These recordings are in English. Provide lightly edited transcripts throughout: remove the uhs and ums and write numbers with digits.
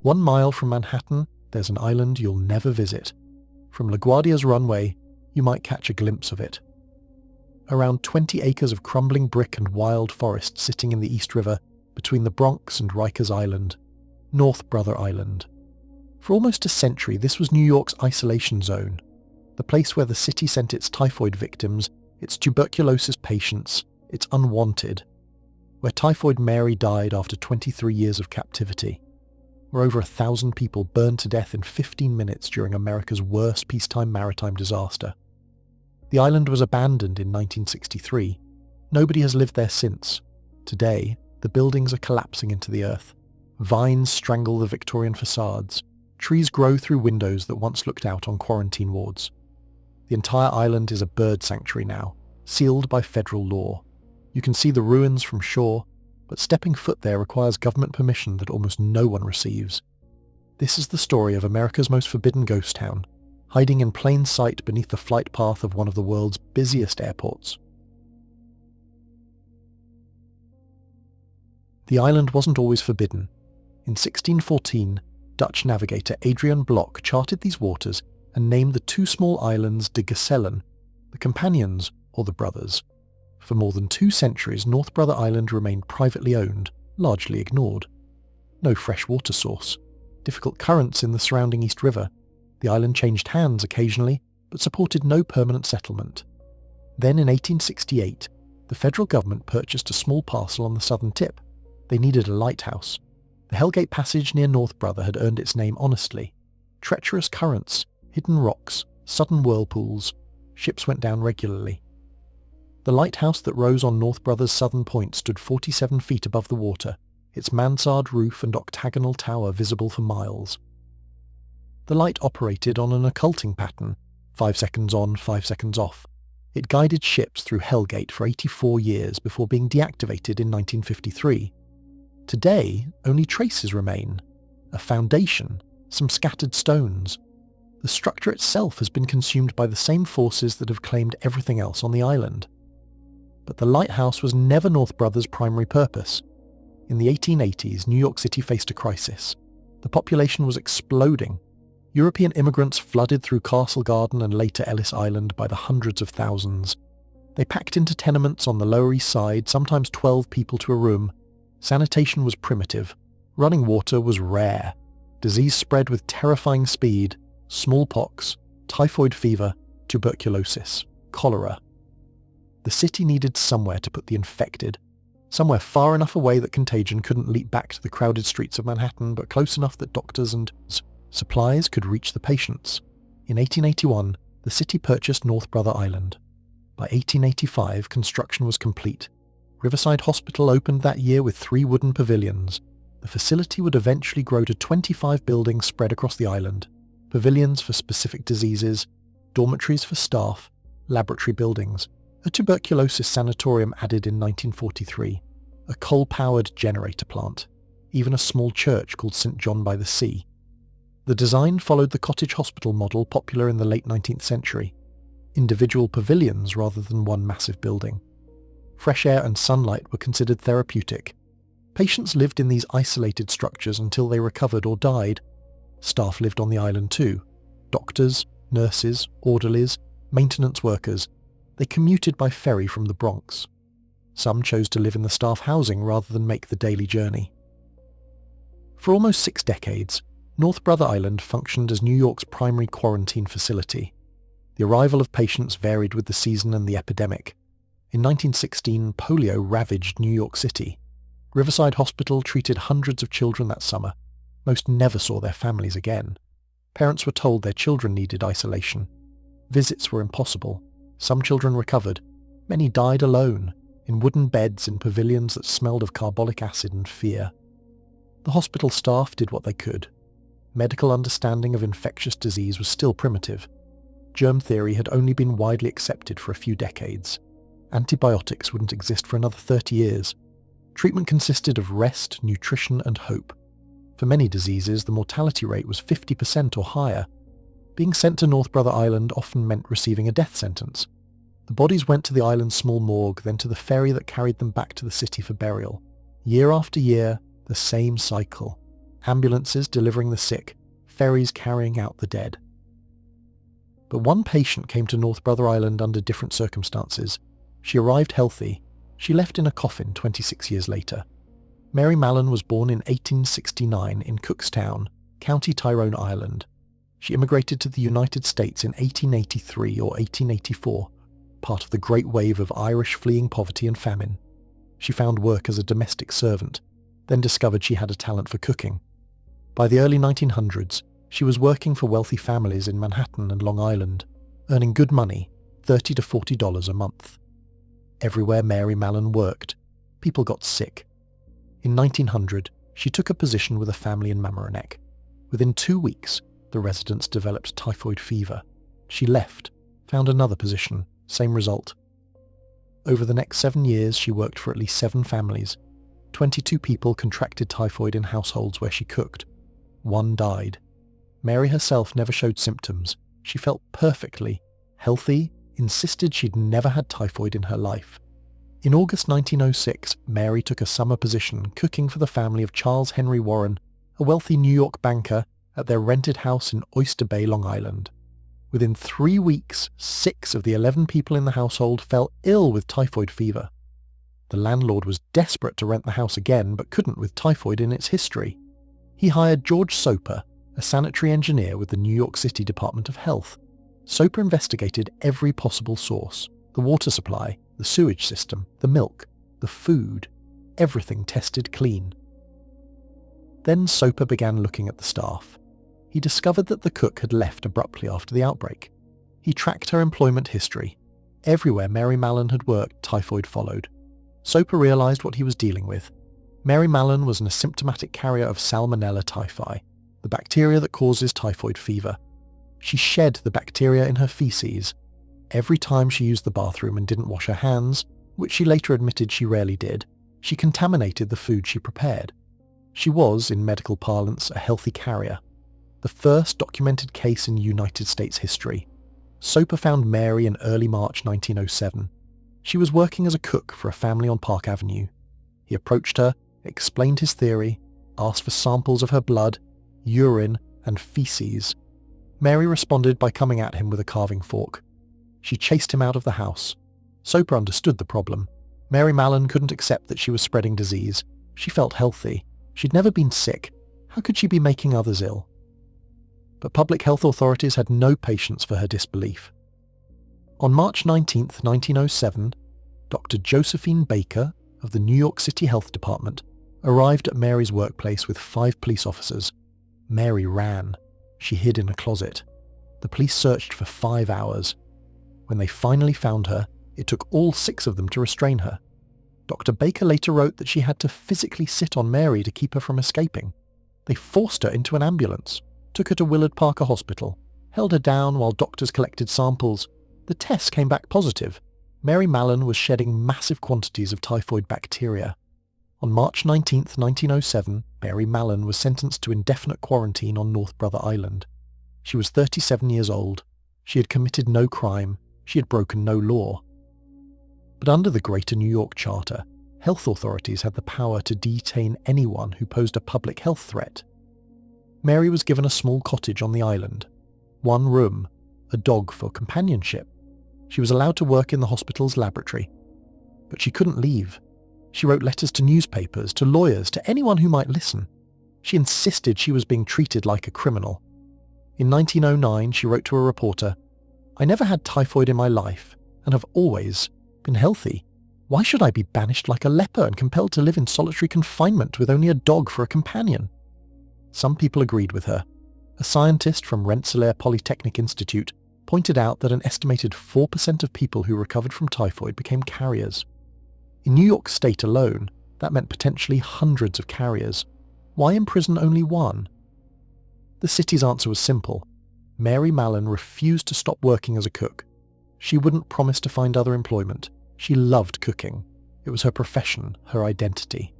1 mile from Manhattan, there's an island you'll never visit. From LaGuardia's runway, you might catch a glimpse of it. Around 20 acres of crumbling brick and wild forest sitting in the East River between the Bronx and Rikers Island, North Brother Island. For almost a century, this was New York's isolation zone, the place where the city sent its typhoid victims, its tuberculosis patients, its unwanted, where Typhoid Mary died after 23 years of captivity, where over 1,000 people burned to death in 15 minutes during America's worst peacetime maritime disaster. The island was abandoned in 1963. Nobody has lived there since. Today, the buildings are collapsing into the earth. Vines strangle the Victorian facades. Trees grow through windows that once looked out on quarantine wards. The entire island is a bird sanctuary now, sealed by federal law. You can see the ruins from shore, but stepping foot there requires government permission that almost no one receives. This is the story of America's most forbidden ghost town, hiding in plain sight beneath the flight path of one of the world's busiest airports. The island wasn't always forbidden. In 1614, Dutch navigator Adrian Blok charted these waters and named the 2 small islands de Gezellen, the companions or the brothers. For more than 2 centuries, North Brother Island remained privately owned, largely ignored. No fresh water source, difficult currents in the surrounding East River. The island changed hands occasionally, but supported no permanent settlement. Then in 1868, the federal government purchased a small parcel on the southern tip. They needed a lighthouse. The Hellgate Passage near North Brother had earned its name honestly. Treacherous currents, hidden rocks, sudden whirlpools. Ships went down regularly. The lighthouse that rose on North Brother's southern point stood 47 feet above the water, its mansard roof and octagonal tower visible for miles. The light operated on an occulting pattern, 5 seconds on, 5 seconds off. It guided ships through Hellgate for 84 years before being deactivated in 1953. Today, only traces remain. A foundation, some scattered stones. The structure itself has been consumed by the same forces that have claimed everything else on the island. But the lighthouse was never North Brother's primary purpose. In the 1880s, New York City faced a crisis. The population was exploding. European immigrants flooded through Castle Garden and later Ellis Island by the hundreds of thousands. They packed into tenements on the Lower East Side, sometimes 12 people to a room. Sanitation was primitive. Running water was rare. Disease spread with terrifying speed. Smallpox, typhoid fever, tuberculosis, cholera. The city needed somewhere to put the infected. Somewhere far enough away that contagion couldn't leap back to the crowded streets of Manhattan, but close enough that doctors and supplies could reach the patients. In 1881, the city purchased North Brother Island. By 1885, construction was complete. Riverside Hospital opened that year with 3 wooden pavilions. The facility would eventually grow to 25 buildings spread across the island. Pavilions for specific diseases, dormitories for staff, laboratory buildings. A tuberculosis sanatorium added in 1943. A coal-powered generator plant. Even a small church called St. John by the Sea. The design followed the cottage hospital model popular in the late 19th century. Individual pavilions rather than one massive building. Fresh air and sunlight were considered therapeutic. Patients lived in these isolated structures until they recovered or died. Staff lived on the island too. Doctors, nurses, orderlies, maintenance workers. They commuted by ferry from the Bronx. Some chose to live in the staff housing rather than make the daily journey. For almost 6 decades, North Brother Island functioned as New York's primary quarantine facility. The arrival of patients varied with the season and the epidemic. In 1916, polio ravaged New York City. Riverside Hospital treated hundreds of children that summer. Most never saw their families again. Parents were told their children needed isolation. Visits were impossible. Some children recovered. Many died alone, in wooden beds in pavilions that smelled of carbolic acid and fear. The hospital staff did what they could. Medical understanding of infectious disease was still primitive. Germ theory had only been widely accepted for a few decades. Antibiotics wouldn't exist for another 30 years. Treatment consisted of rest, nutrition, and hope. For many diseases, the mortality rate was 50% or higher. Being sent to North Brother Island often meant receiving a death sentence. The bodies went to the island's small morgue, then to the ferry that carried them back to the city for burial. Year after year, the same cycle. ambulances delivering the sick, ferries carrying out the dead. But one patient came to North Brother Island under different circumstances. She arrived healthy. She left in a coffin 26 years later. Mary Mallon was born in 1869 in Cookstown, County Tyrone, Ireland. She immigrated to the United States in 1883 or 1884, part of the great wave of Irish fleeing poverty and famine. She found work as a domestic servant, then discovered she had a talent for cooking. By the early 1900s, she was working for wealthy families in Manhattan and Long Island, earning good money, $30 to $40 a month. Everywhere Mary Mallon worked, people got sick. In 1900, she took a position with a family in Mamaroneck. Within 2 weeks, the residents developed typhoid fever. She left, found another position, same result. Over the next 7 years, she worked for at least 7 families. 22 people contracted typhoid in households where she cooked. 1 died. Mary herself never showed symptoms. She felt perfectly healthy, insisted she'd never had typhoid in her life. In August 1906, Mary took a summer position cooking for the family of Charles Henry Warren, a wealthy New York banker, at their rented house in Oyster Bay, Long Island. Within 3 weeks, 6 of the 11 people in the household fell ill with typhoid fever. The landlord was desperate to rent the house again, but couldn't with typhoid in its history. He hired George Soper, a sanitary engineer with the New York City Department of Health. Soper investigated every possible source: the water supply, the sewage system, the milk, the food, everything tested clean. Then Soper began looking at the staff. He discovered that the cook had left abruptly after the outbreak. He tracked her employment history. Everywhere Mary Mallon had worked, typhoid followed. Soper realized what he was dealing with. Mary Mallon was an asymptomatic carrier of Salmonella typhi, the bacteria that causes typhoid fever. She shed the bacteria in her feces. Every time she used the bathroom and didn't wash her hands, which she later admitted she rarely did, she contaminated the food she prepared. She was, in medical parlance, a healthy carrier. The first documented case in United States history. Soper found Mary in early March 1907. She was working as a cook for a family on Park Avenue. He approached her, explained his theory, asked for samples of her blood, urine, and feces. Mary responded by coming at him with a carving fork. She chased him out of the house. Soper understood the problem. Mary Mallon couldn't accept that she was spreading disease. She felt healthy. She'd never been sick. How could she be making others ill? But public health authorities had no patience for her disbelief. On March 19, 1907, Dr. Josephine Baker of the New York City Health Department arrived at Mary's workplace with 5 police officers. Mary ran. She hid in a closet. The police searched for 5 hours. When they finally found her, it took all 6 of them to restrain her. Dr. Baker later wrote that she had to physically sit on Mary to keep her from escaping. They forced her into an ambulance, took her to Willard Parker Hospital, held her down while doctors collected samples. The tests came back positive. Mary Mallon was shedding massive quantities of typhoid bacteria. On March 19, 1907, Mary Mallon was sentenced to indefinite quarantine on North Brother Island. She was 37 years old. She had committed no crime. She had broken no law. But under the Greater New York Charter, health authorities had the power to detain anyone who posed a public health threat. Mary was given a small cottage on the island, 1 room, a dog for companionship. She was allowed to work in the hospital's laboratory. But she couldn't leave. She wrote letters to newspapers, to lawyers, to anyone who might listen. She insisted she was being treated like a criminal. In 1909, she wrote to a reporter, "I never had typhoid in my life, and have always been healthy. Why should I be banished like a leper and compelled to live in solitary confinement with only a dog for a companion?" Some people agreed with her. A scientist from Rensselaer Polytechnic Institute pointed out that an estimated 4% of people who recovered from typhoid became carriers. In New York State alone, that meant potentially hundreds of carriers. Why imprison only 1? The city's answer was simple. Mary Mallon refused to stop working as a cook. She wouldn't promise to find other employment. She loved cooking. It was her profession, her identity.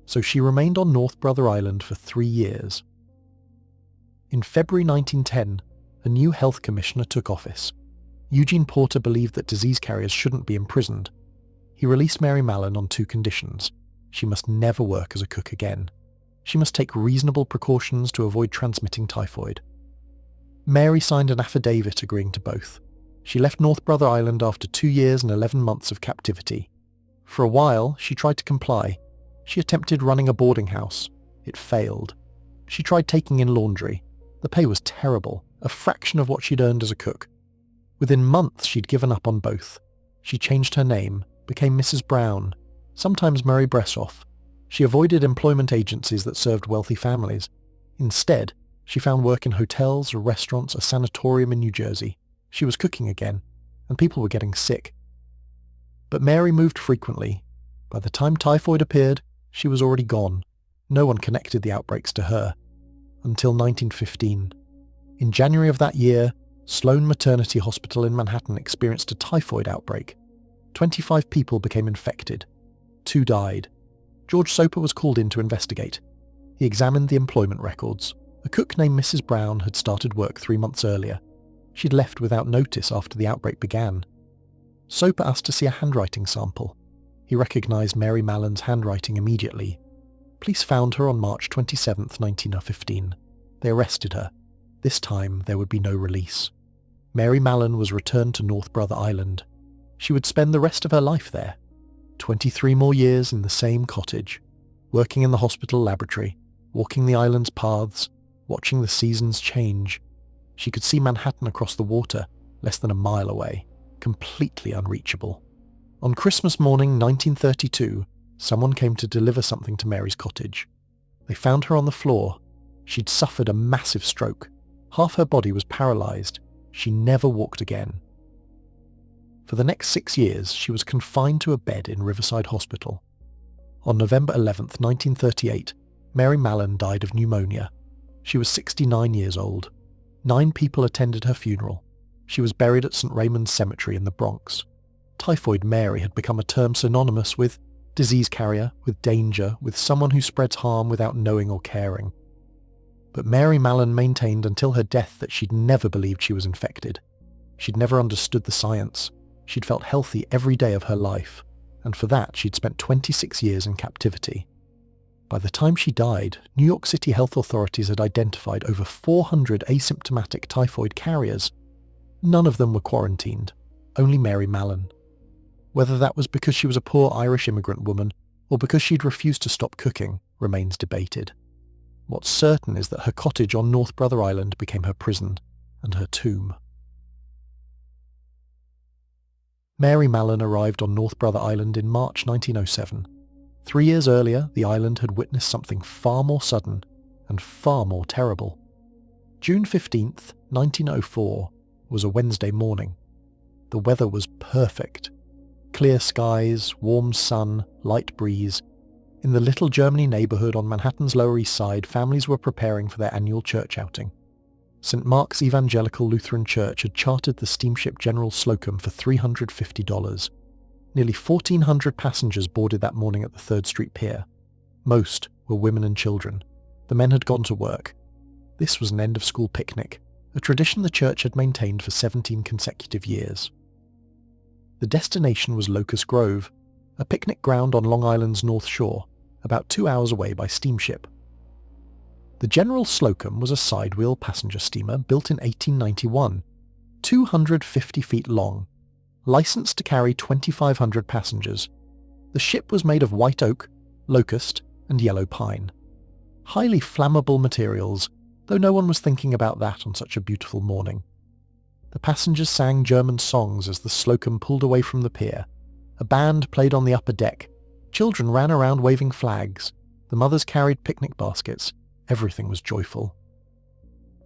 So she remained on North Brother Island for 3 years. In February 1910, a new health commissioner took office. Eugene Porter believed that disease carriers shouldn't be imprisoned. He released Mary Mallon on 2 conditions. She must never work as a cook again. She must take reasonable precautions to avoid transmitting typhoid. Mary signed an affidavit agreeing to both. She left North Brother Island after 2 years and 11 months of captivity. For a while, she tried to comply. She attempted running a boarding house. It failed. She tried taking in laundry. The pay was terrible, a fraction of what she'd earned as a cook. Within months, she'd given up on both. She changed her name, became Mrs. Brown, sometimes Mary Bressoff. She avoided employment agencies that served wealthy families. Instead, she found work in hotels, restaurants, a sanatorium in New Jersey. She was cooking again, and people were getting sick. But Mary moved frequently. By the time typhoid appeared, she was already gone. No one connected the outbreaks to her. Until 1915. In January of that year, Sloan Maternity Hospital in Manhattan experienced a typhoid outbreak. 25 people became infected. 2 died. George Soper was called in to investigate. He examined the employment records. A cook named Mrs. Brown had started work 3 months earlier. She'd left without notice after the outbreak began. Soper asked to see a handwriting sample. He recognised Mary Mallon's handwriting immediately. Police found her on March 27, 1915. They arrested her. This time there would be no release. Mary Mallon was returned to North Brother Island. She would spend the rest of her life there. 23 more years in the same cottage, working in the hospital laboratory, walking the island's paths, watching the seasons change. She could see Manhattan across the water, less than a mile away, completely unreachable. On Christmas morning 1932, someone came to deliver something to Mary's cottage. They found her on the floor. She'd suffered a massive stroke. Half her body was paralysed. She never walked again. For the next 6 years, she was confined to a bed in Riverside Hospital. On November 11, 1938, Mary Mallon died of pneumonia. She was 69 years old. 9 people attended her funeral. She was buried at St. Raymond's Cemetery in the Bronx. Typhoid Mary had become a term synonymous with disease carrier, with danger, with someone who spreads harm without knowing or caring. But Mary Mallon maintained until her death that she'd never believed she was infected. She'd never understood the science. She'd felt healthy every day of her life, and for that she'd spent 26 years in captivity. By the time she died, New York City health authorities had identified over 400 asymptomatic typhoid carriers. None of them were quarantined, only Mary Mallon. Whether that was because she was a poor Irish immigrant woman or because she'd refused to stop cooking remains debated. What's certain is that her cottage on North Brother Island became her prison and her tomb. Mary Mallon arrived on North Brother Island in March 1907. 3 years earlier, the island had witnessed something far more sudden and far more terrible. June 15th, 1904, was a Wednesday morning. The weather was perfect. Clear skies, warm sun, light breeze. In the Little Germany neighbourhood on Manhattan's Lower East Side, families were preparing for their annual church outing. St. Mark's Evangelical Lutheran Church had chartered the steamship General Slocum for $350. Nearly 1,400 passengers boarded that morning at the 3rd Street Pier. Most were women and children. The men had gone to work. This was an end-of-school picnic, a tradition the church had maintained for 17 consecutive years. The destination was Locust Grove, a picnic ground on Long Island's North Shore, about 2 hours away by steamship. The General Slocum was a sidewheel passenger steamer built in 1891, 250 feet long, licensed to carry 2,500 passengers. The ship was made of white oak, locust, and yellow pine. Highly flammable materials, though no one was thinking about that on such a beautiful morning. The passengers sang German songs as the Slocum pulled away from the pier. A band played on the upper deck. Children ran around waving flags. The mothers carried picnic baskets. Everything was joyful.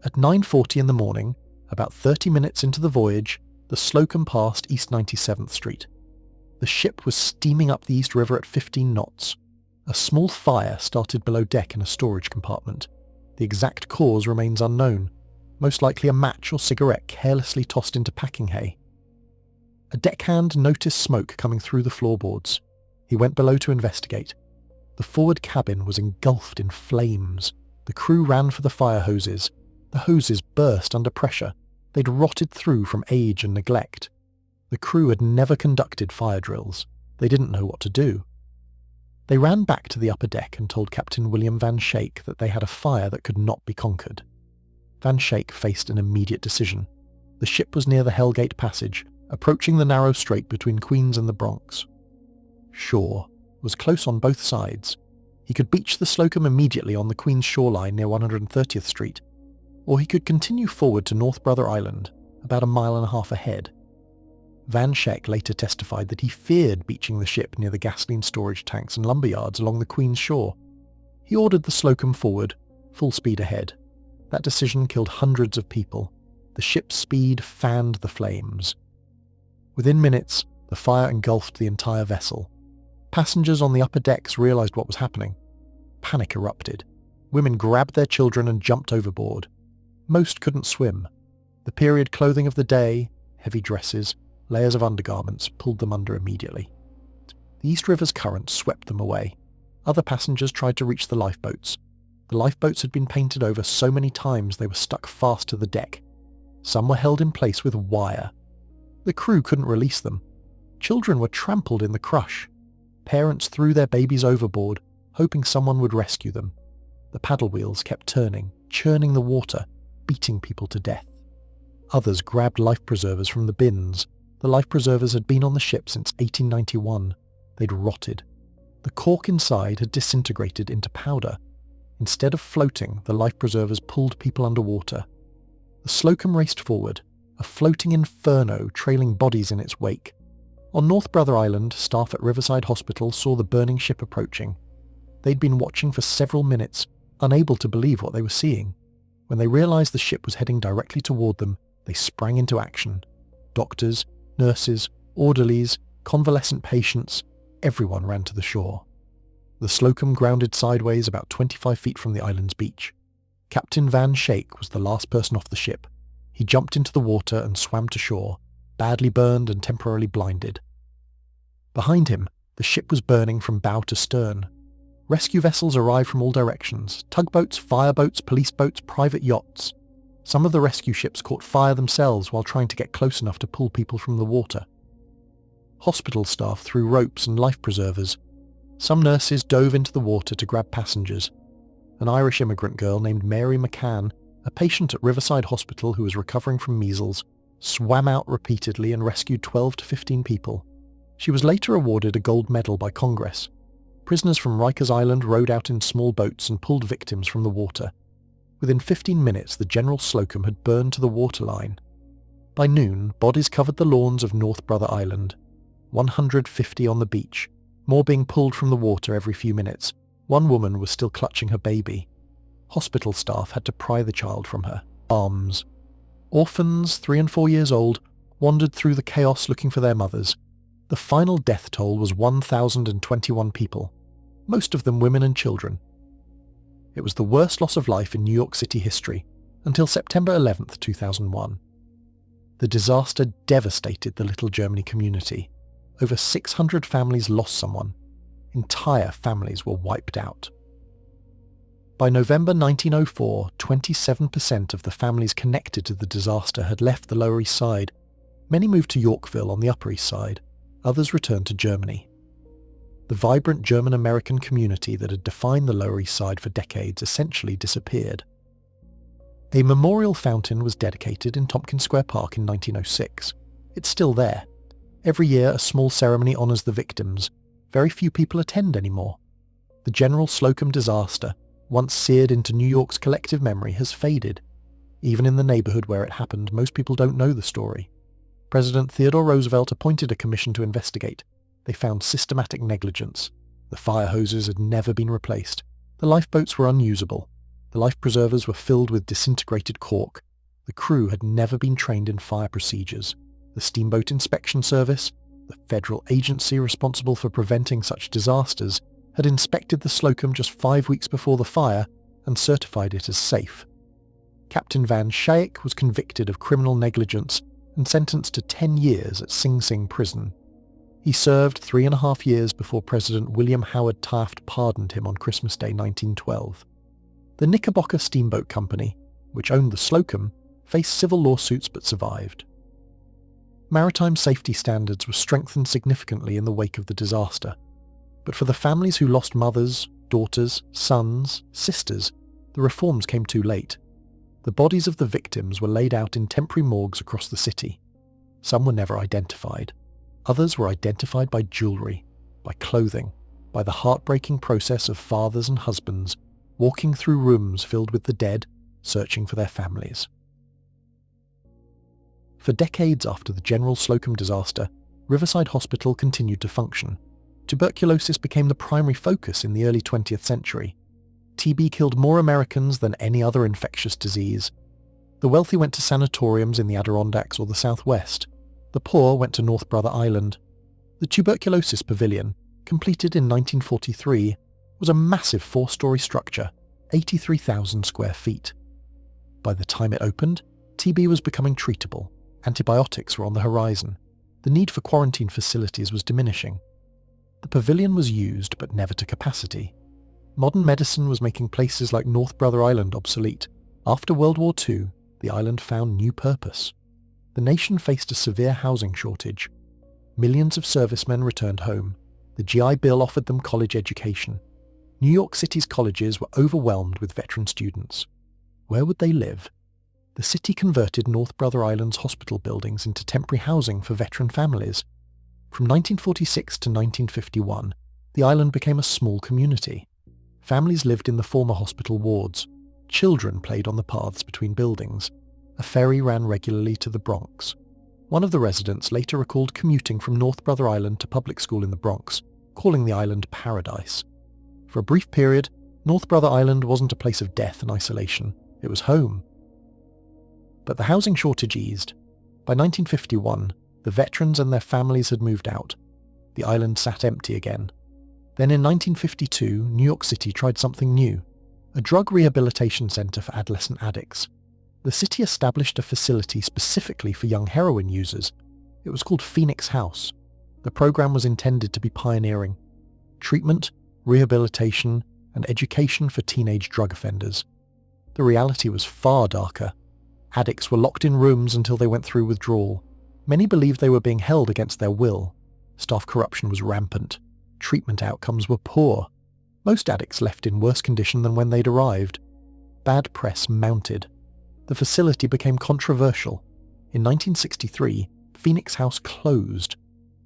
At 9:40 in the morning, about 30 minutes into the voyage, the Slocum passed East 97th Street. The ship was steaming up the East River at 15 knots. A small fire started below deck in a storage compartment. The exact cause remains unknown, most likely a match or cigarette carelessly tossed into packing hay. A deckhand noticed smoke coming through the floorboards. He went below to investigate. The forward cabin was engulfed in flames. The crew ran for the fire hoses. The hoses burst under pressure. They'd rotted through from age and neglect. The crew had never conducted fire drills. They didn't know what to do. They ran back to the upper deck and told Captain William Van Schaik that they had a fire that could not be conquered. Van Schaik faced an immediate decision. The ship was near the Hellgate Passage, approaching the narrow strait between Queens and the Bronx. Shore was close on both sides. He could beach the Slocum immediately on the Queens shoreline near 130th Street, or he could continue forward to North Brother Island, about a mile and a half ahead. Van Schaik later testified that he feared beaching the ship near the gasoline storage tanks and lumber yards along the Queens shore. He ordered the Slocum forward, full speed ahead. That decision killed hundreds of people. The ship's speed fanned the flames. Within minutes, the fire engulfed the entire vessel. Passengers on the upper decks realized what was happening. Panic erupted. Women grabbed their children and jumped overboard. Most couldn't swim. The period clothing of the day, heavy dresses, layers of undergarments, pulled them under immediately. The East River's current swept them away. Other passengers tried to reach the lifeboats. The lifeboats had been painted over so many times they were stuck fast to the deck. Some were held in place with wire. The crew couldn't release them. Children were trampled in the crush. Parents threw their babies overboard, hoping someone would rescue them. The paddle wheels kept turning, churning the water, beating people to death. Others grabbed life preservers from the bins. The life preservers had been on the ship since 1891. They'd rotted. The cork inside had disintegrated into powder. Instead of floating, the life preservers pulled people underwater. The Slocum raced forward, a floating inferno trailing bodies in its wake. On North Brother Island, staff at Riverside Hospital saw the burning ship approaching. They'd been watching for several minutes, unable to believe what they were seeing. When they realized the ship was heading directly toward them, they sprang into action. Doctors, nurses, orderlies, convalescent patients, everyone ran to the shore. The Slocum grounded sideways about 25 feet from the island's beach. Captain Van Schaik was the last person off the ship. He jumped into the water and swam to shore, badly burned and temporarily blinded. Behind him, the ship was burning from bow to stern. Rescue vessels arrived from all directions: tugboats, fireboats, police boats, private yachts. Some of the rescue ships caught fire themselves while trying to get close enough to pull people from the water. Hospital staff threw ropes and life preservers. Some nurses dove into the water to grab passengers. An Irish immigrant girl named Mary McCann, a patient at Riverside Hospital who was recovering from measles, swam out repeatedly and rescued 12 to 15 people. She was later awarded a gold medal by Congress. Prisoners from Rikers Island rowed out in small boats and pulled victims from the water. Within 15 minutes, the General Slocum had burned to the waterline. By noon, bodies covered the lawns of North Brother Island. 150 on the beach, more being pulled from the water every few minutes. One woman was still clutching her baby. Hospital staff had to pry the child from her arms. Orphans, 3 and 4 years old, wandered through the chaos looking for their mothers. The final death toll was 1,021 people, most of them women and children. It was the worst loss of life in New York City history until September 11, 2001. The disaster devastated the Little Germany community. Over 600 families lost someone. Entire families were wiped out. By November 1904, 27% of the families connected to the disaster had left the Lower East Side. Many moved to Yorkville on the Upper East Side. Others returned to Germany. The vibrant German-American community that had defined the Lower East Side for decades essentially disappeared. A memorial fountain was dedicated in Tompkins Square Park in 1906. It's still there. Every year a small ceremony honours the victims. Very few people attend anymore. The General Slocum disaster, once seared into New York's collective memory, has faded. Even in the neighbourhood where it happened, most people don't know the story. President Theodore Roosevelt appointed a commission to investigate. They found systematic negligence. The fire hoses had never been replaced. The lifeboats were unusable. The life preservers were filled with disintegrated cork. The crew had never been trained in fire procedures. The Steamboat Inspection Service, the federal agency responsible for preventing such disasters, had inspected the Slocum just 5 weeks before the fire and certified it as safe. Captain Van Schaik was convicted of criminal negligence and sentenced to 10 years at Sing Sing prison. He served 3.5 years before President William Howard Taft pardoned him on Christmas Day 1912. The Knickerbocker Steamboat Company, which owned the Slocum, faced civil lawsuits but survived. Maritime safety standards were strengthened significantly in the wake of the disaster. But for the families who lost mothers, daughters, sons, sisters, the reforms came too late. The bodies of the victims were laid out in temporary morgues across the city. Some were never identified. Others were identified by jewellery, by clothing, by the heartbreaking process of fathers and husbands walking through rooms filled with the dead, searching for their families. For decades after the General Slocum disaster, Riverside Hospital continued to function. Tuberculosis became the primary focus in the early 20th century. TB killed more Americans than any other infectious disease. The wealthy went to sanatoriums in the Adirondacks or the Southwest. The poor went to North Brother Island. The Tuberculosis Pavilion, completed in 1943, was a massive 4-story structure, 83,000 square feet. By the time it opened, TB was becoming treatable. Antibiotics were on the horizon. The need for quarantine facilities was diminishing. The pavilion was used, but never to capacity. Modern medicine was making places like North Brother Island obsolete. After World War II, the island found new purpose. The nation faced a severe housing shortage. Millions of servicemen returned home. The GI Bill offered them college education. New York City's colleges were overwhelmed with veteran students. Where would they live? The city converted North Brother Island's hospital buildings into temporary housing for veteran families. From 1946 to 1951, the island became a small community. Families lived in the former hospital wards. Children played on the paths between buildings. A ferry ran regularly to the Bronx. One of the residents later recalled commuting from North Brother Island to public school in the Bronx, calling the island paradise. For a brief period, North Brother Island wasn't a place of death and isolation. It was home. But the housing shortage eased. By 1951, the veterans and their families had moved out. The island sat empty again. Then in 1952, New York City tried something new, a drug rehabilitation centre for adolescent addicts. The city established a facility specifically for young heroin users. It was called Phoenix House. The program was intended to be pioneering. Treatment, rehabilitation, and education for teenage drug offenders. The reality was far darker. Addicts were locked in rooms until they went through withdrawal. Many believed they were being held against their will. Staff corruption was rampant. Treatment outcomes were poor. Most addicts left in worse condition than when they'd arrived. Bad press mounted. The facility became controversial. In 1963, Phoenix House closed.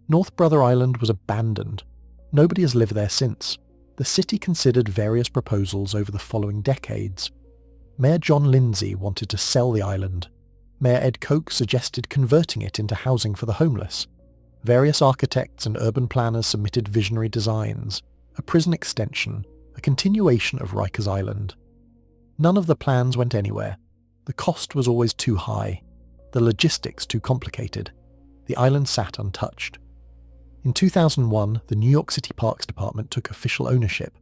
North Brother Island was abandoned. Nobody has lived there since. The city considered various proposals over the following decades. Mayor John Lindsay wanted to sell the island. Mayor Ed Koch suggested converting it into housing for the homeless. Various architects and urban planners submitted visionary designs, a prison extension, a continuation of Rikers Island. None of the plans went anywhere. The cost was always too high, the logistics too complicated. The island sat untouched. In 2001, the New York City Parks Department took official ownership.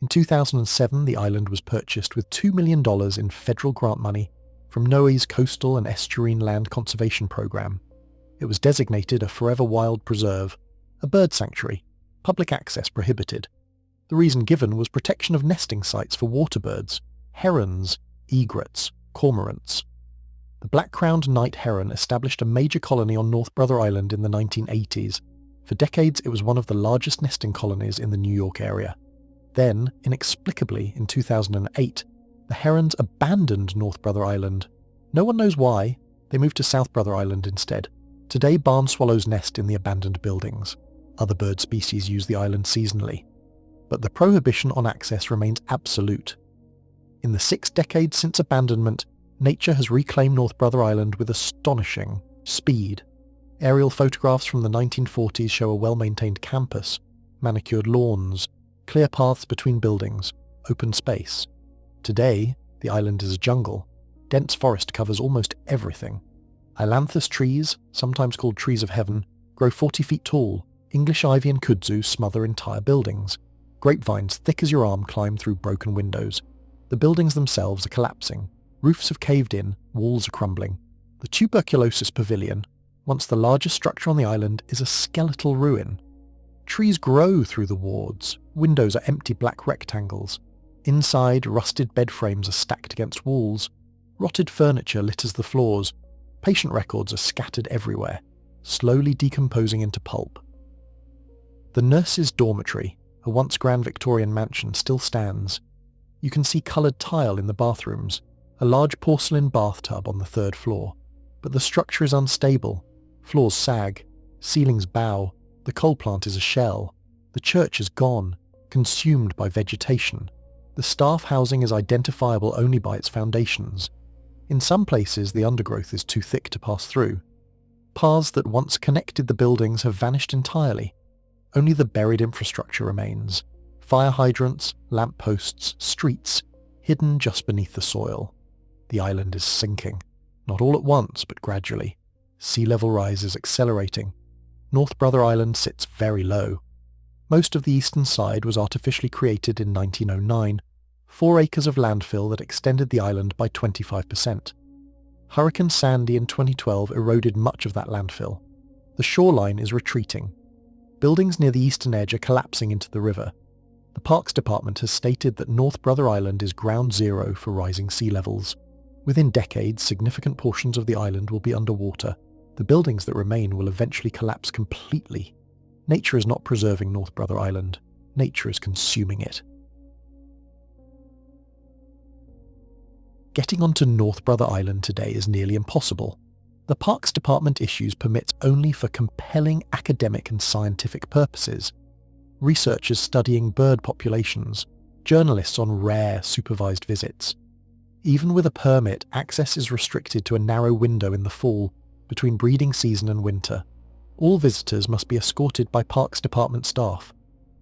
In 2007, the island was purchased with $2 million in federal grant money from NOAA's Coastal and Estuarine Land Conservation Program. It was designated a Forever Wild Preserve, a bird sanctuary, public access prohibited. The reason given was protection of nesting sites for water birds, herons, egrets, cormorants. The black-crowned night heron established a major colony on North Brother Island in the 1980s. For decades, it was one of the largest nesting colonies in the New York area. Then, inexplicably, in 2008, the herons abandoned North Brother Island. No one knows why. They moved to South Brother Island instead. Today, barn swallows nest in the abandoned buildings. Other bird species use the island seasonally. But the prohibition on access remains absolute. In the 6 decades since abandonment, nature has reclaimed North Brother Island with astonishing speed. Aerial photographs from the 1940s show a well-maintained campus, manicured lawns, clear paths between buildings, open space. Today, the island is a jungle. Dense forest covers almost everything. Ailanthus trees, sometimes called trees of heaven, grow 40 feet tall. English ivy and kudzu smother entire buildings. Grapevines thick as your arm climb through broken windows. The buildings themselves are collapsing. Roofs have caved in, walls are crumbling. The Tuberculosis Pavilion, once the largest structure on the island, is a skeletal ruin. Trees grow through the wards. Windows are empty black rectangles. Inside, rusted bed frames are stacked against walls. Rotted furniture litters the floors. Patient records are scattered everywhere, slowly decomposing into pulp. The nurses' dormitory, a once grand Victorian mansion, still stands. You can see coloured tile in the bathrooms, a large porcelain bathtub on the 3rd floor. But the structure is unstable. Floors sag, ceilings bow, the coal plant is a shell. The church is gone, consumed by vegetation. The staff housing is identifiable only by its foundations. In some places, the undergrowth is too thick to pass through. Paths that once connected the buildings have vanished entirely. Only the buried infrastructure remains. Fire hydrants, lamp posts, streets, hidden just beneath the soil. The island is sinking. Not all at once, but gradually. Sea level rise is accelerating. North Brother Island sits very low. Most of the eastern side was artificially created in 1909, 4 acres of landfill that extended the island by 25%. Hurricane Sandy in 2012 eroded much of that landfill. The shoreline is retreating. Buildings near the eastern edge are collapsing into the river. The Parks Department has stated that North Brother Island is ground zero for rising sea levels. Within decades, significant portions of the island will be underwater. The buildings that remain will eventually collapse completely. Nature is not preserving North Brother Island. Nature is consuming it. Getting onto North Brother Island today is nearly impossible. The Parks Department issues permits only for compelling academic and scientific purposes. Researchers studying bird populations, journalists on rare, supervised visits. Even with a permit, access is restricted to a narrow window in the fall, between breeding season and winter. All visitors must be escorted by Parks Department staff.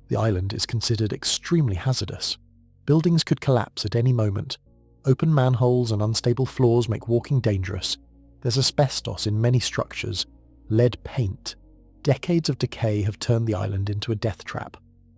The island is considered extremely hazardous. Buildings could collapse at any moment. Open manholes and unstable floors make walking dangerous. There's asbestos in many structures. Lead paint. Decades of decay have turned the island into a death trap.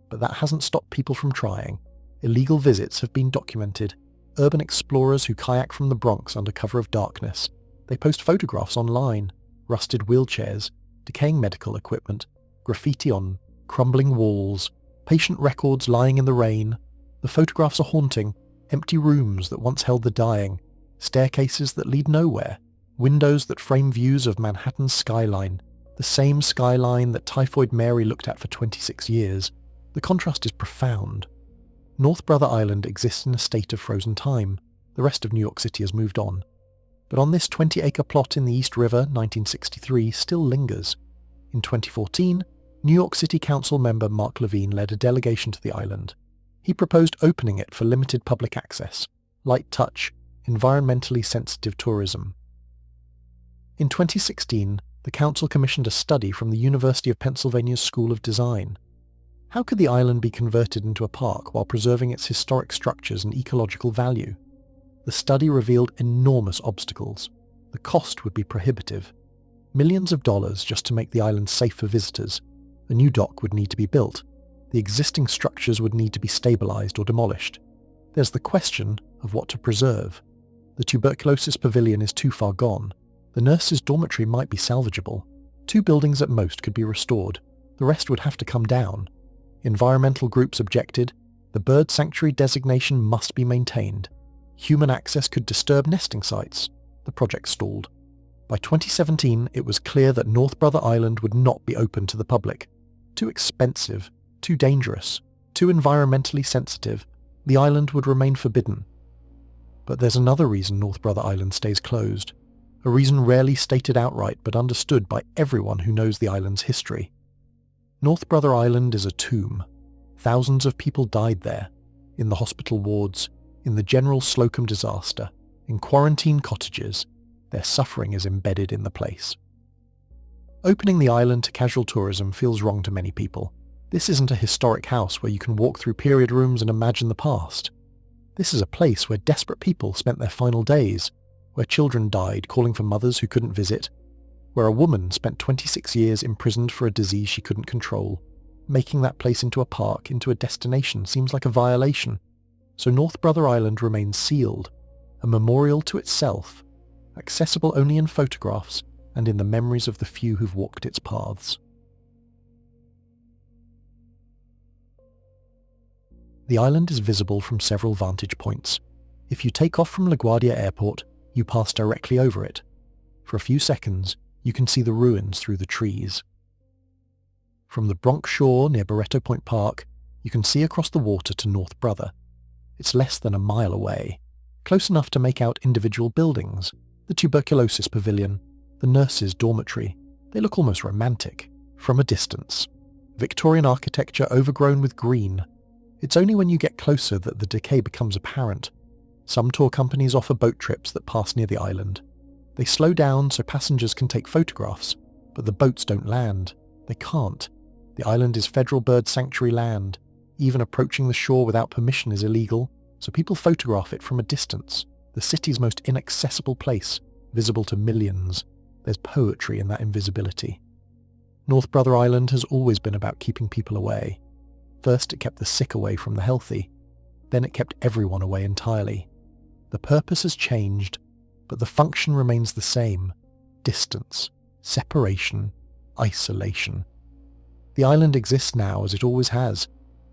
But that hasn't stopped people from trying. Illegal visits have been documented. Urban explorers who kayak from the Bronx under cover of darkness. They post photographs online. Rusted wheelchairs, decaying medical equipment, graffiti on crumbling walls, patient records lying in the rain. The photographs are haunting. Empty rooms that once held the dying. Staircases that lead nowhere. Windows that frame views of Manhattan's skyline. The same skyline that Typhoid Mary looked at for 26 years. The contrast is profound. North Brother Island exists in a state of frozen time. The rest of New York City has moved on. But on this 20-acre plot in the East River, 1963, still lingers. In 2014, New York City Council member Mark Levine led a delegation to the island. He proposed opening it for limited public access, light touch, environmentally sensitive tourism. In 2016, the council commissioned a study from the University of Pennsylvania's School of Design. How could the island be converted into a park while preserving its historic structures and ecological value? The study revealed enormous obstacles. The cost would be prohibitive. Millions of dollars just to make the island safe for visitors. A new dock would need to be built. The existing structures would need to be stabilised or demolished. There's the question of what to preserve. The tuberculosis pavilion is too far gone. The nurses' dormitory might be salvageable. 2 buildings at most could be restored. The rest would have to come down. Environmental groups objected. The bird sanctuary designation must be maintained. Human access could disturb nesting sites. The project stalled. By 2017, it was clear that North Brother Island would not be open to the public. Too expensive, too dangerous, too environmentally sensitive, the island would remain forbidden. But there's another reason North Brother Island stays closed. A reason rarely stated outright but understood by everyone who knows the island's history. North Brother Island is a tomb. Thousands of people died there, in the hospital wards, in the General Slocum disaster, in quarantine cottages. Their suffering is embedded in the place. Opening the island to casual tourism feels wrong to many people. This isn't a historic house where you can walk through period rooms and imagine the past. This is a place where desperate people spent their final days, where children died calling for mothers who couldn't visit, where a woman spent 26 years imprisoned for a disease she couldn't control. Making that place into a park, into a destination, seems like a violation. So North Brother Island remains sealed, a memorial to itself, accessible only in photographs and in the memories of the few who've walked its paths. The island is visible from several vantage points. If you take off from LaGuardia Airport, you pass directly over it. For a few seconds, you can see the ruins through the trees. From the Bronx shore near Barretto Point Park, You can see across the water to North Brother. It's less than a mile away, close enough to make out individual buildings, the tuberculosis pavilion, the nurses' dormitory. They look almost romantic, from a distance. Victorian architecture overgrown with green. It's only when you get closer that the decay becomes apparent. Some tour companies offer boat trips that pass near the island. They slow down so passengers can take photographs, but the boats don't land. They can't. The island is federal bird sanctuary land. Even approaching the shore without permission is illegal, so people photograph it from a distance. The city's most inaccessible place, visible to millions. There's poetry in that invisibility. North Brother Island has always been about keeping people away. First it kept the sick away from the healthy. Then it kept everyone away entirely. The purpose has changed, but the function remains the same. Distance, separation, isolation. The island exists now as it always has,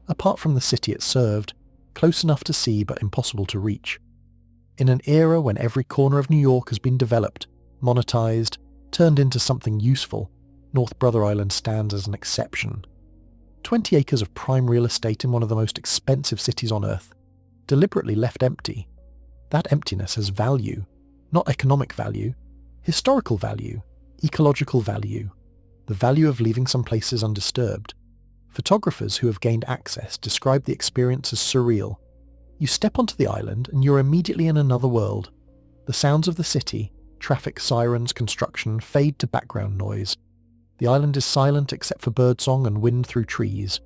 apart from the city it served, close enough to see but impossible to reach. In an era when every corner of New York has been developed, monetized, turned into something useful, North Brother Island stands as an exception. 20 acres of prime real estate in one of the most expensive cities on Earth, deliberately left empty. That emptiness has value, not economic value, historical value, ecological value, the value of leaving some places undisturbed. Photographers who have gained access describe the experience as surreal. You step onto the island and you're immediately in another world. The sounds of the city, traffic sirens, construction, fade to background noise. The island is silent except for birdsong and wind through trees.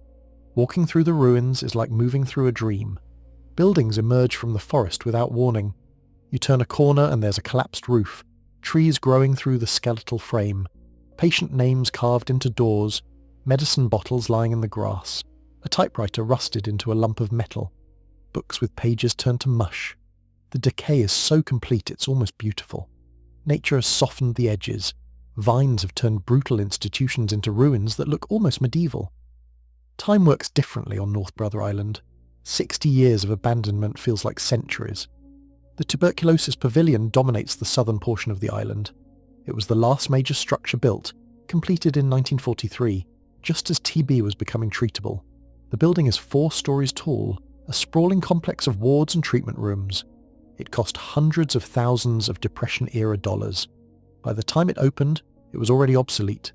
Walking through the ruins is like moving through a dream. Buildings emerge from the forest without warning. You turn a corner and there's a collapsed roof, trees growing through the skeletal frame, patient names carved into doors, medicine bottles lying in the grass, a typewriter rusted into a lump of metal, books with pages turned to mush. The decay is so complete it's almost beautiful. Nature has softened the edges. Vines have turned brutal institutions into ruins that look almost medieval. Time works differently on North Brother Island. 60 years of abandonment feels like centuries. The tuberculosis pavilion dominates the southern portion of the island. It was the last major structure built, completed in 1943, just as TB was becoming treatable. The building is 4 stories tall, a sprawling complex of wards and treatment rooms. It cost hundreds of thousands of Depression-era dollars. By the time it opened, it was already obsolete.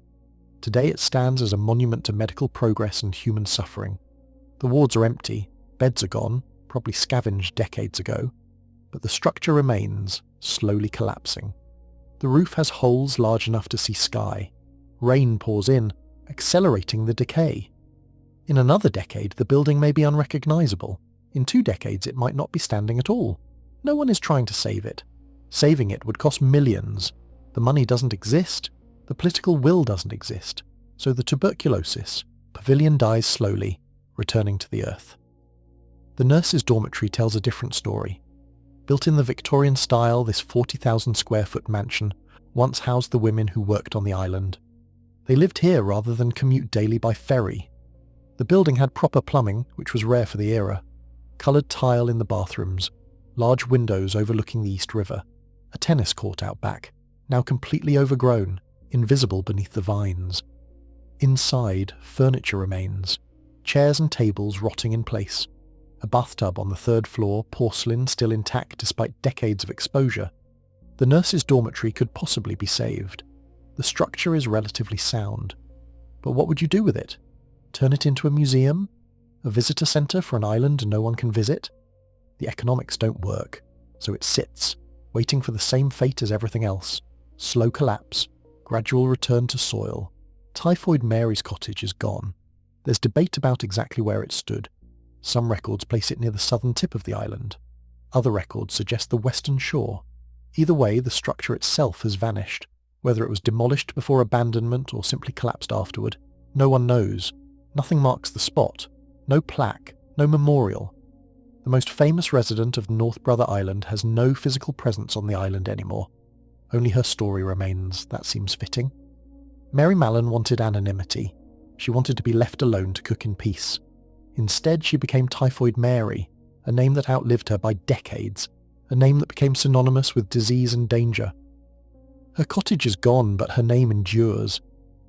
Today it stands as a monument to medical progress and human suffering. The wards are empty, beds are gone, probably scavenged decades ago, but the structure remains, slowly collapsing. The roof has holes large enough to see sky. Rain pours in, accelerating the decay. In another decade, the building may be unrecognizable. In 2 decades, it might not be standing at all. No one is trying to save it. Saving it would cost millions. The money doesn't exist. The political will doesn't exist. So the tuberculosis pavilion dies slowly, returning to the earth. The nurses' dormitory tells a different story. Built in the Victorian style, this 40,000 square foot mansion once housed the women who worked on the island. They lived here rather than commute daily by ferry. The building had proper plumbing, which was rare for the era. Coloured tile in the bathrooms, large windows overlooking the East River, a tennis court out back, now completely overgrown, invisible beneath the vines. Inside, furniture remains, chairs and tables rotting in place. A bathtub on the 3rd floor, porcelain still intact despite decades of exposure. The nurses' dormitory could possibly be saved. The structure is relatively sound. But what would you do with it? Turn it into a museum? A visitor centre for an island no one can visit? The economics don't work, so it sits, waiting for the same fate as everything else. Slow collapse, gradual return to soil. Typhoid Mary's cottage is gone. There's debate about exactly where it stood. Some records place it near the southern tip of the island. Other records suggest the western shore. Either way, the structure itself has vanished. Whether it was demolished before abandonment or simply collapsed afterward, no one knows. Nothing marks the spot. No plaque, no memorial. The most famous resident of North Brother Island has no physical presence on the island anymore. Only her story remains. That seems fitting. Mary Mallon wanted anonymity. She wanted to be left alone to cook in peace. Instead, she became Typhoid Mary, a name that outlived her by decades, a name that became synonymous with disease and danger. Her cottage is gone, but her name endures.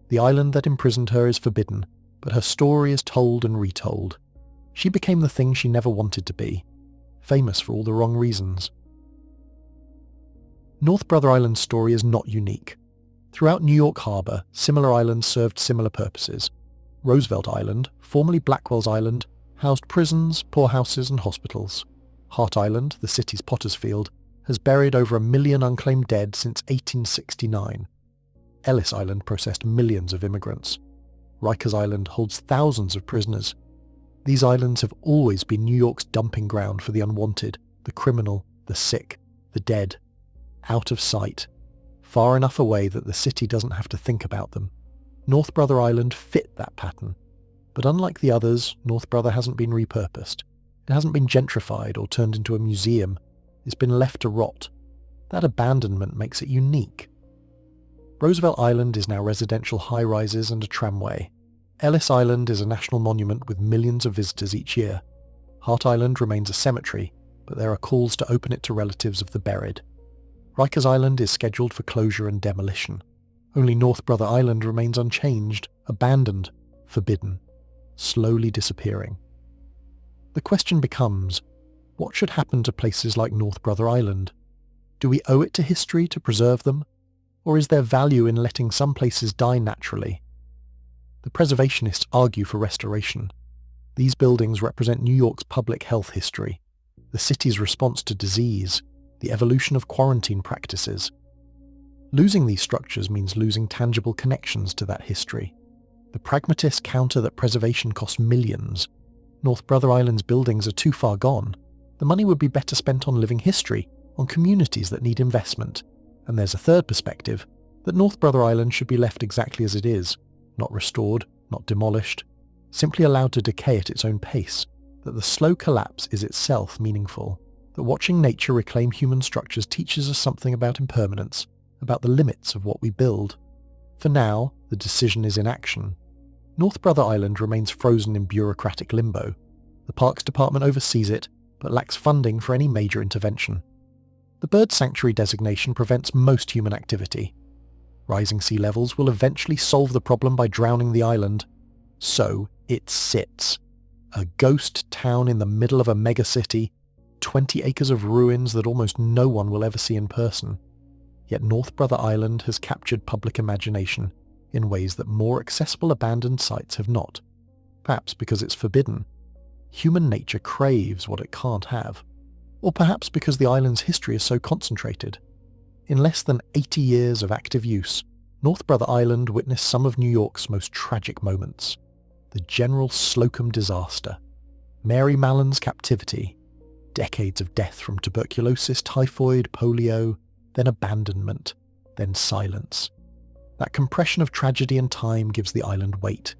The island that imprisoned her is forbidden, but her story is told and retold. She became the thing she never wanted to be, famous for all the wrong reasons. North Brother Island's story is not unique. Throughout New York Harbor, similar islands served similar purposes. Roosevelt Island, formerly Blackwell's Island, housed prisons, poorhouses and hospitals. Hart Island, the city's potter's field, has buried over 1 million unclaimed dead since 1869. Ellis Island processed millions of immigrants. Rikers Island holds thousands of prisoners. These islands have always been New York's dumping ground for the unwanted, the criminal, the sick, the dead. Out of sight, far enough away that the city doesn't have to think about them. North Brother Island fit that pattern. But unlike the others, North Brother hasn't been repurposed. It hasn't been gentrified or turned into a museum. It's been left to rot. That abandonment makes it unique. Roosevelt Island is now residential high-rises and a tramway. Ellis Island is a national monument with millions of visitors each year. Hart Island remains a cemetery, but there are calls to open it to relatives of the buried. Rikers Island is scheduled for closure and demolition. Only North Brother Island remains unchanged, abandoned, forbidden, slowly disappearing. The question becomes, what should happen to places like North Brother Island? Do we owe it to history to preserve them? Or is there value in letting some places die naturally? The preservationists argue for restoration. These buildings represent New York's public health history, the city's response to disease, the evolution of quarantine practices. Losing these structures means losing tangible connections to that history. The pragmatists counter that preservation costs millions. North Brother Island's buildings are too far gone. The money would be better spent on living history, on communities that need investment. And there's a third perspective, that North Brother Island should be left exactly as it is, not restored, not demolished, simply allowed to decay at its own pace, that the slow collapse is itself meaningful, that watching nature reclaim human structures teaches us something about impermanence, about the limits of what we build. For now, the decision is in action. North Brother Island remains frozen in bureaucratic limbo. The Parks Department oversees it, but lacks funding for any major intervention. The bird sanctuary designation prevents most human activity. Rising sea levels will eventually solve the problem by drowning the island. So it sits. A ghost town in the middle of a megacity, 20 acres of ruins that almost no one will ever see in person. Yet North Brother Island has captured public imagination in ways that more accessible abandoned sites have not. Perhaps because it's forbidden. Human nature craves what it can't have. Or perhaps because the island's history is so concentrated. In less than 80 years of active use, North Brother Island witnessed some of New York's most tragic moments. The General Slocum disaster, Mary Mallon's captivity, decades of death from tuberculosis, typhoid, polio, then abandonment, then silence. That compression of tragedy and time gives the island weight.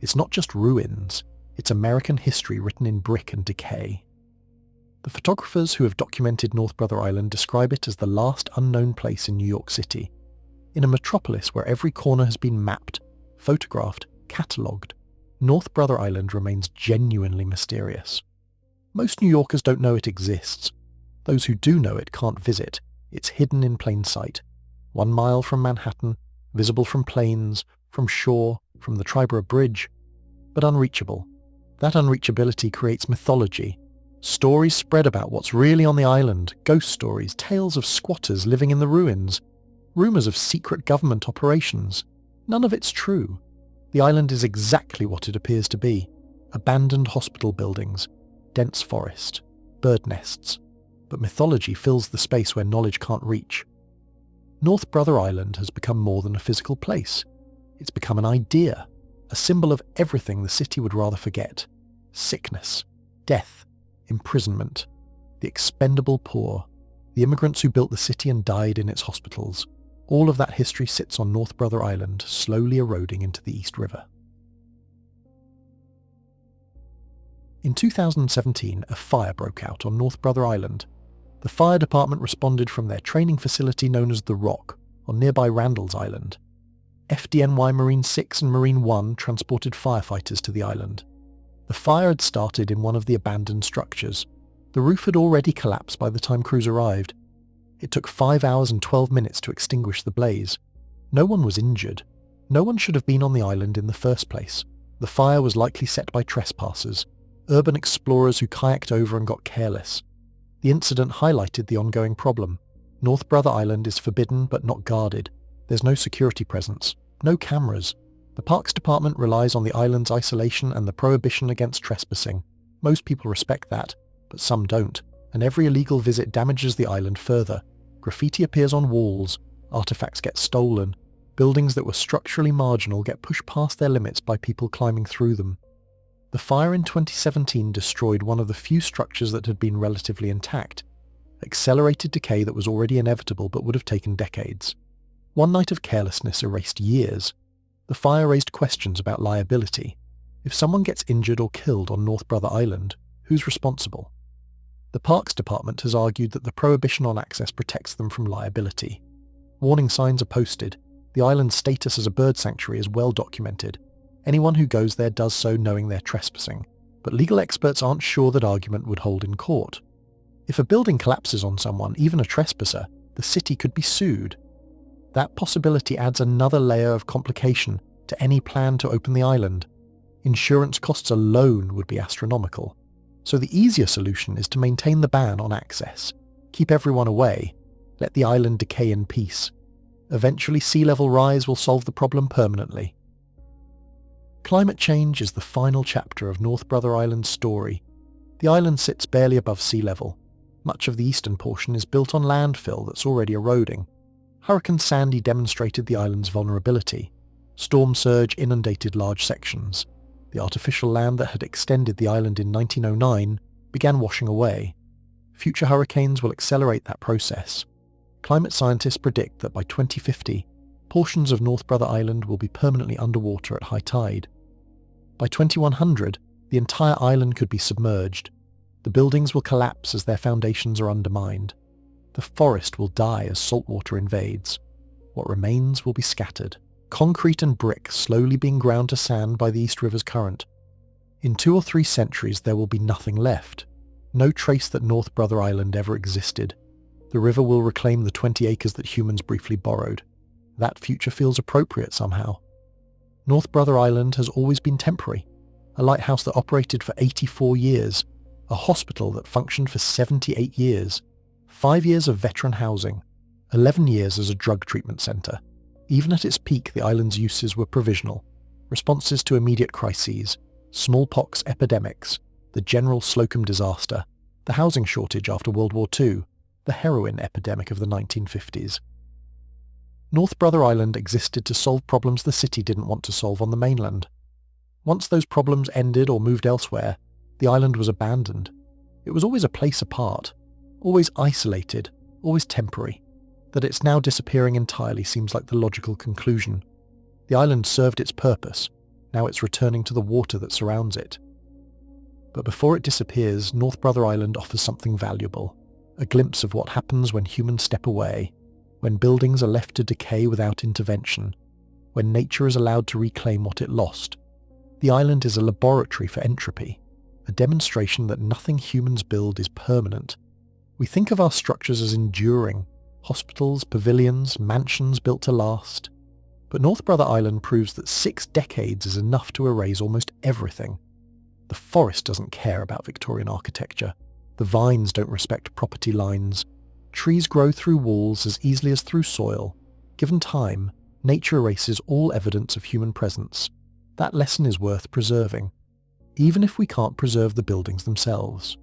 It's not just ruins, it's American history written in brick and decay. The photographers who have documented North Brother Island describe it as the last unknown place in New York City, in a metropolis where every corner has been mapped, photographed, catalogued. North Brother Island remains genuinely mysterious. Most New Yorkers don't know it exists. Those who do know it can't visit. It's hidden in plain sight. 1 mile from Manhattan, visible from planes, from shore, from the Triborough Bridge, but unreachable. That unreachability creates mythology. Stories spread about what's really on the island, ghost stories, tales of squatters living in the ruins, rumours of secret government operations. None of it's true. The island is exactly what it appears to be. Abandoned hospital buildings, dense forest, bird nests. But mythology fills the space where knowledge can't reach. North Brother Island has become more than a physical place. It's become an idea, a symbol of everything the city would rather forget. Sickness, death, imprisonment, the expendable poor, the immigrants who built the city and died in its hospitals. All of that history sits on North Brother Island, slowly eroding into the East River. In 2017, a fire broke out on North Brother Island. The fire department responded from their training facility known as The Rock, on nearby Randall's Island. FDNY Marine 6 and Marine 1 transported firefighters to the island. The fire had started in one of the abandoned structures. The roof had already collapsed by the time crews arrived. It took 5 hours and 12 minutes to extinguish the blaze. No one was injured. No one should have been on the island in the first place. The fire was likely set by trespassers. urban explorers who kayaked over and got careless. The incident highlighted the ongoing problem. North Brother Island is forbidden but not guarded. There's no security presence, no cameras. The Parks Department relies on the island's isolation and the prohibition against trespassing. Most people respect that, but some don't, and every illegal visit damages the island further. Graffiti appears on walls, artifacts get stolen, buildings that were structurally marginal get pushed past their limits by people climbing through them. The fire in 2017 destroyed one of the few structures that had been relatively intact, accelerated decay that was already inevitable but would have taken decades. One night of carelessness erased years. The fire raised questions about liability. If someone gets injured or killed on North Brother Island, who's responsible? The Parks Department has argued that the prohibition on access protects them from liability. Warning signs are posted. The island's status as a bird sanctuary is well documented. Anyone who goes there does so knowing they're trespassing, but legal experts aren't sure that argument would hold in court. If a building collapses on someone, even a trespasser, the city could be sued. That possibility adds another layer of complication to any plan to open the island. Insurance costs alone would be astronomical. So the easier solution is to maintain the ban on access, keep everyone away, let the island decay in peace. Eventually sea level rise will solve the problem permanently. Climate change is the final chapter of North Brother Island's story. The island sits barely above sea level. Much of the eastern portion is built on landfill that's already eroding. Hurricane Sandy demonstrated the island's vulnerability. Storm surge inundated large sections. The artificial land that had extended the island in 1909 began washing away. Future hurricanes will accelerate that process. Climate scientists predict that by 2050, portions of North Brother Island will be permanently underwater at high tide. By 2100, the entire island could be submerged. The buildings will collapse as their foundations are undermined. The forest will die as saltwater invades. What remains will be scattered. Concrete and brick slowly being ground to sand by the East River's current. In 2 or 3 centuries there will be nothing left. No trace that North Brother Island ever existed. The river will reclaim the 20 acres that humans briefly borrowed. That future feels appropriate somehow. North Brother Island has always been temporary. A lighthouse that operated for 84 years. A hospital that functioned for 78 years. 5 years of veteran housing. 11 years as a drug treatment centre. Even at its peak, the island's uses were provisional. Responses to immediate crises, smallpox epidemics, the General Slocum disaster, the housing shortage after World War II, the heroin epidemic of the 1950s. North Brother Island existed to solve problems the city didn't want to solve on the mainland. Once those problems ended or moved elsewhere, the island was abandoned. It was always a place apart, always isolated, always temporary. That it's now disappearing entirely seems like the logical conclusion. The island served its purpose, now it's returning to the water that surrounds it. But before it disappears, North Brother Island offers something valuable, a glimpse of what happens when humans step away, when buildings are left to decay without intervention, when nature is allowed to reclaim what it lost. The island is a laboratory for entropy, a demonstration that nothing humans build is permanent. We think of our structures as enduring, hospitals, pavilions, mansions built to last. But North Brother Island proves that 6 decades is enough to erase almost everything. The forest doesn't care about Victorian architecture. The vines don't respect property lines. Trees grow through walls as easily as through soil. Given time, nature erases all evidence of human presence. That lesson is worth preserving, even if we can't preserve the buildings themselves.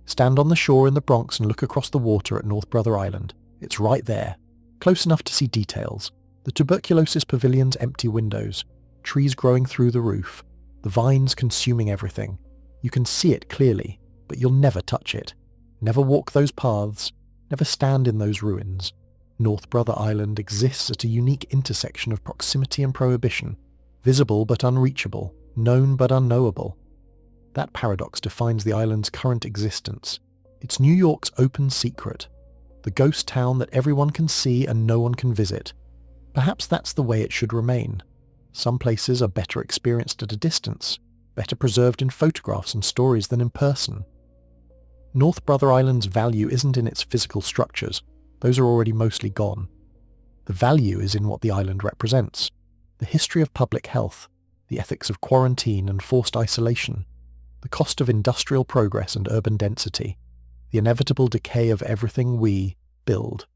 Stand on the shore in the Bronx and look across the water at North Brother Island. It's right there, close enough to see details. The tuberculosis pavilion's empty windows, trees growing through the roof, the vines consuming everything. You can see it clearly, but you'll never touch it. Never walk those paths, never stand in those ruins. North Brother Island exists at a unique intersection of proximity and prohibition, visible but unreachable, known but unknowable. That paradox defines the island's current existence. It's New York's open secret, the ghost town that everyone can see and no one can visit. Perhaps that's the way it should remain. Some places are better experienced at a distance, better preserved in photographs and stories than in person. North Brother Island's value isn't in its physical structures. Those are already mostly gone. The value is in what the island represents. The history of public health, the ethics of quarantine and forced isolation, the cost of industrial progress and urban density, the inevitable decay of everything we build.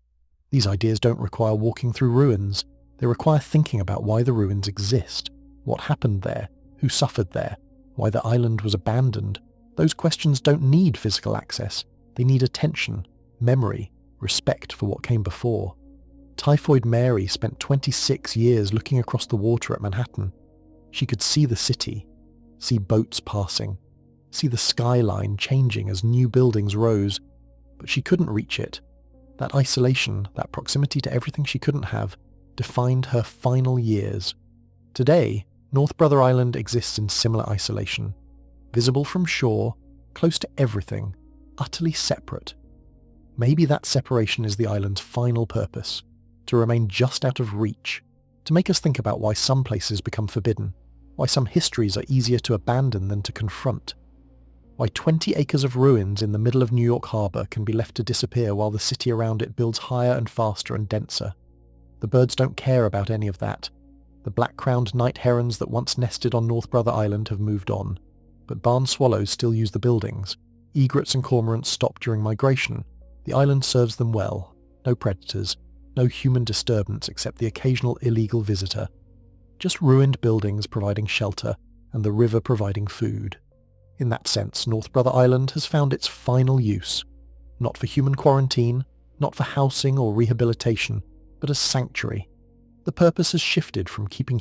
These ideas don't require walking through ruins. They require thinking about why the ruins exist, what happened there, who suffered there, why the island was abandoned. Those questions don't need physical access. They need attention, memory, respect for what came before. Typhoid Mary spent 26 years looking across the water at Manhattan. She could see the city, see boats passing, see the skyline changing as new buildings rose, but she couldn't reach it. That isolation, that proximity to everything she couldn't have, defined her final years. Today, North Brother Island exists in similar isolation, visible from shore, close to everything, utterly separate. Maybe that separation is the island's final purpose, to remain just out of reach, to make us think about why some places become forbidden, why some histories are easier to abandon than to confront, why 20 acres of ruins in the middle of New York Harbor can be left to disappear while the city around it builds higher and faster and denser. The birds don't care about any of that. The black-crowned night herons that once nested on North Brother Island have moved on, but barn swallows still use the buildings. Egrets and cormorants stop during migration. The island serves them well. No predators, no human disturbance except the occasional illegal visitor. Just ruined buildings providing shelter and the river providing food. In that sense, North Brother Island has found its final use, not for human quarantine, not for housing or rehabilitation, but as sanctuary. The purpose has shifted from keeping